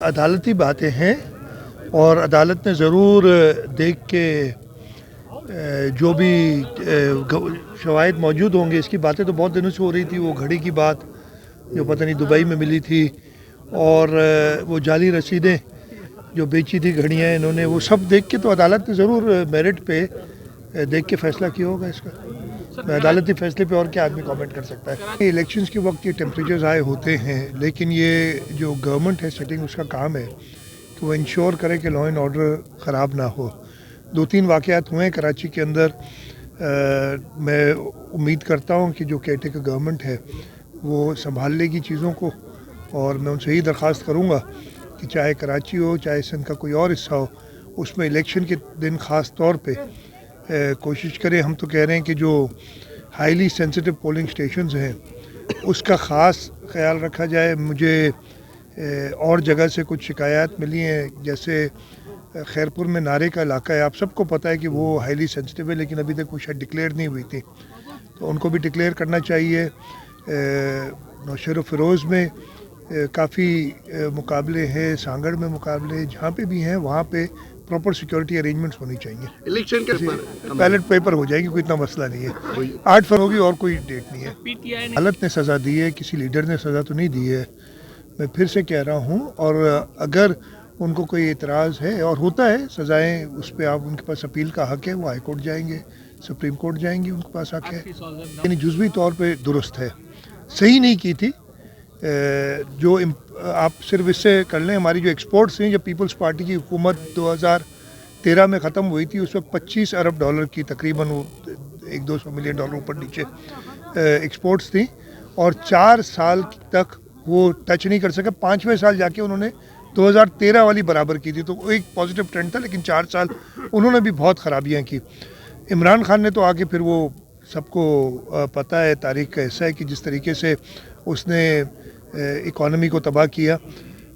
عدالتی باتیں ہیں اور عدالت نے ضرور دیکھ کے جو بھی شواہد موجود ہوں گے. اس کی باتیں تو بہت دنوں سے ہو رہی تھی. وہ گھڑی کی بات جو پتہ نہیں دبئی میں ملی تھی اور وہ جعلی رسیدیں جو بیچی تھی گھڑیاں انہوں نے, وہ سب دیکھ کے تو عدالت نے ضرور میرٹ پہ دیکھ کے فیصلہ کیا ہوگا. اس کا عدالتی فیصلے پہ اور کیا آدمی کامنٹ کر سکتا ہے. الیکشنز کے وقت یہ ٹیمپریچرز ہائی ہوتے ہیں, لیکن یہ جو گورنمنٹ ہے سیٹنگ, اس کا کام ہے کہ وہ انشور کرے کہ لا اینڈ آرڈر خراب نہ ہو. 2-3 واقعات ہوئے ہیں کراچی کے اندر. میں امید کرتا ہوں کہ جو کیٹے کا گورنمنٹ ہے وہ سنبھال لے گی چیزوں کو, اور میں ان سے یہی درخواست کروں گا کہ چاہے کراچی ہو چاہے سندھ کا کوئی اور حصہ ہو, اس میں الیکشن کے دن خاص طور پہ کوشش کریں. ہم تو کہہ رہے ہیں کہ جو ہائیلی سینسٹیو پولنگ اسٹیشنز ہیں اس کا خاص خیال رکھا جائے. مجھے اور جگہ سے کچھ شکایات ملی ہیں, جیسے خیرپور میں نعرے کا علاقہ ہے. آپ سب کو پتہ ہے کہ وہ ہائیلی سینسٹیو ہے, لیکن ابھی تک وہ شاید ڈکلیئر نہیں ہوئی تھی, تو ان کو بھی ڈکلیئر کرنا چاہیے. نوشہر و فیروز میں کافی مقابلے ہیں, سانگڑ میں مقابلے جہاں پہ بھی ہیں وہاں پہ پراپر سیکورٹی ارینجمنٹس ہونی چاہیے. الیکشن کے بیلٹ پیپر ہو جائیں گے, کوئی اتنا مسئلہ نہیں ہے. 8 فروری ہوگی اور کوئی ڈیٹ نہیں ہے. عدالت نے سزا دی ہے, کسی لیڈر نے سزا تو نہیں دی ہے. میں پھر سے کہہ رہا ہوں, اور اگر ان کو کوئی اعتراض ہے, اور ہوتا ہے سزائیں, اس پہ آپ ان کے پاس اپیل کا حق ہے, وہ ہائی کورٹ جائیں گے, سپریم کورٹ جائیں گے, ان کے پاس حق ہے. یعنی جزوی طور پہ درست ہے, صحیح نہیں کی تھی. جو آپ صرف اس سے کر لیں, ہماری جو ایکسپورٹس ہیں, جب پیپلز پارٹی کی حکومت 2013 میں ختم ہوئی تھی, اس وقت $25 ارب کی تقریباً 100-200 ملین ڈالر اوپر نیچے ایکسپورٹس تھیں, اور 4 سال تک وہ ٹچ نہیں کر سکے. 5ویں سال جا کے انہوں نے 2013 والی برابر کی تھی, تو ایک پازیٹیو ٹرینڈ تھا. لیکن 4 سال انہوں نے بھی بہت خرابیاں کی. عمران خان نے تو آگے پھر وہ سب کو پتہ ہے, تاریخ کا حصہ ہے کہ جس طریقے سے اس نے اکانومی کو تباہ کیا.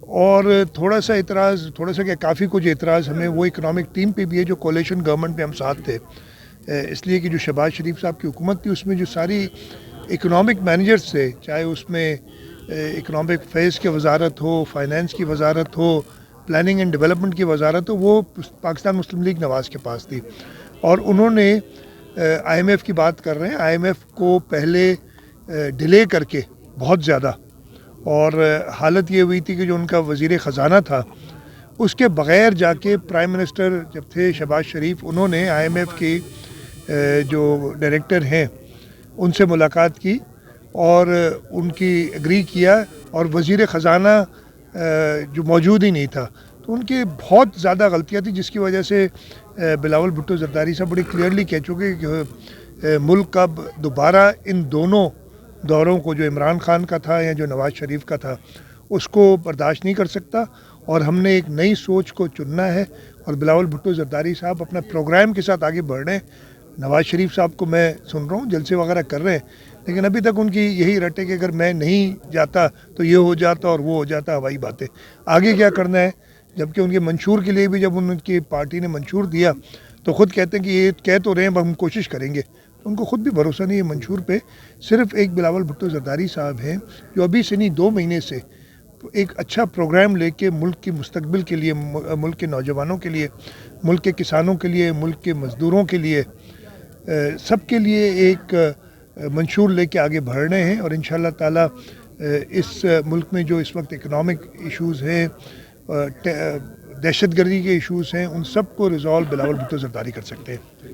اور تھوڑا سا کیا کافی کچھ اعتراض ہمیں وہ اکنامک ٹیم پہ بھی ہے جو کولیشن گورنمنٹ میں ہم ساتھ تھے, اس لیے کہ جو شہباز شریف صاحب کی حکومت تھی اس میں جو ساری اکنامک مینیجرز تھے, چاہے اس میں اکنامک فیز کی وزارت ہو, فائنینس کی وزارت ہو, پلاننگ اینڈ ڈیولپمنٹ کی وزارت ہو, وہ پاکستان مسلم لیگ نواز کے پاس تھی. اور انہوں نے IMF کی بات کر رہے ہیں, IMF کو پہلے ڈیلے کر کے بہت زیادہ, اور حالت یہ ہوئی تھی کہ جو ان کا وزیر خزانہ تھا اس کے بغیر جا کے پرائم منسٹر جب تھے شہباز شریف, انہوں نے IMF کی جو ڈائریکٹر ہیں ان سے ملاقات کی اور ان کی ایگری کیا, اور وزیر خزانہ جو موجود ہی نہیں تھا. تو ان کی بہت زیادہ غلطیاں تھیں, جس کی وجہ سے بلاول بھٹو زرداری صاحب بڑی کلیئرلی کہہ چکے کہ ملک اب دوبارہ ان دونوں دوروں کو, جو عمران خان کا تھا یا جو نواز شریف کا تھا, اس کو برداشت نہیں کر سکتا, اور ہم نے ایک نئی سوچ کو چننا ہے. اور بلاول بھٹو زرداری صاحب اپنا پروگرام کے ساتھ آگے بڑھ رہے ہیں. نواز شریف صاحب کو میں سن رہا ہوں جلسے وغیرہ کر رہے ہیں, لیکن ابھی تک ان کی یہی رٹ ہے کہ اگر میں نہیں جاتا تو یہ ہو جاتا اور وہ ہو جاتا, ہوائی باتیں. آگے کیا کرنا ہے, جبکہ ان کے منشور کے لیے بھی جب ان کی پارٹی نے منشور دیا تو خود کہتے ہیں کہ یہ کہہ تو رہے ہیں ہم کوشش کریں گے. ان کو خود بھی بھروسہ نہیں ہے منشور پہ. صرف ایک بلاول بھٹو زرداری صاحب ہیں جو ابھی سے نہیں 2 مہینے سے ایک اچھا پروگرام لے کے ملک کے مستقبل کے لیے, ملک کے نوجوانوں کے لیے, ملک کے کسانوں کے لیے, ملک کے مزدوروں کے لیے, سب کے لیے ایک منشور لے کے آگے بڑھ رہے ہیں. اور انشاءاللہ تعالی اس ملک میں جو اس وقت اکنامک ایشوز ہیں, دہشت گردی کے ایشوز ہیں, ان سب کو ریزالو بلاول بھٹو زرداری کر سکتے ہیں.